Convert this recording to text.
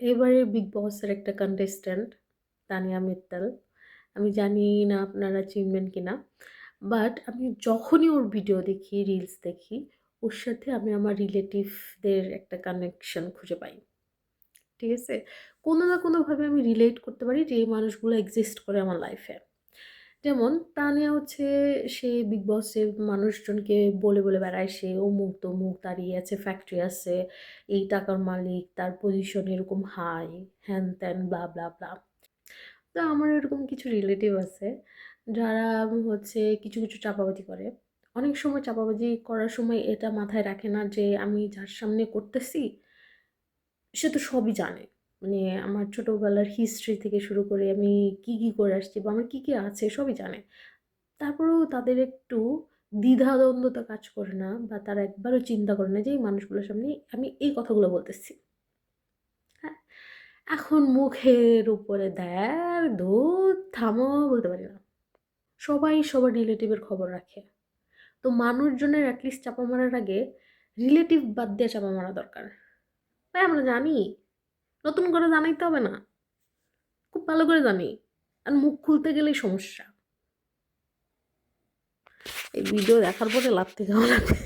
এবারে বিগ বসের একটা কন্টেস্ট্যান্ট তানিয়া মিত্তল। আমি জানি না আপনারা চিনবেন কিনা, বাট আমি যখনই ওর ভিডিও দেখি, রিলস দেখি, ওর সাথে আমি আমার রিলেটিভদের একটা কানেকশন খুঁজে পাই। ঠিক আছে? কোনো না কোনোভাবে আমি রিলেট করতে পারি যে এই মানুষগুলো এক্সিস্ট করে আমার লাইফে। যেমন তানিয়া হচ্ছে, সে বিগ বসে মানুষজনকে বলে বেড়ায় সে অমুক তমুক, তার ইয়ে আছে, ফ্যাক্টরি আছে, এই টাকার মালিক, তার পজিশন এরকম হাই, হ্যান ত্যান ব্লা ব্লা ব্লা। তো আমার এরকম কিছু রিলেটিভ আছে যারা হচ্ছে কিছু চাপাবাজি করে। অনেক সময় চাপাবাজি করার সময় এটা মাথায় রাখে না যে আমি যার সামনে করতেছি সে তো সবই জানে। মানে আমার ছোটবেলার হিস্ট্রি থেকে শুরু করে আমি কি করে আসছি বা আমার কি আছে সবই জানে। তারপরেও তাদের একটু দ্বিধাদ্বন্দ্বতা কাজ করে না, বা তারা একবারও চিন্তা করে না যে এই মানুষগুলোর সামনে আমি এই কথাগুলো বলতেছি। হ্যাঁ? এখন মুখের উপরে দ্যার ধুর থামো বলতে পারি না। সবাই সবার রিলেটিভের খবর রাখে। তো মানুষজনের এটলিস্ট চাপা মারার আগে রিলেটিভ বাদ দিয়ে চাপা মারা দরকার। ভাই আমরা জানি, নতুন করে জানাইতে হবে না, খুব ভালো করে জানি। আর মুখ খুলতে গেলেই সমস্যা। এই ভিডিও দেখার পরে লাথি খাওয়া লাগবে।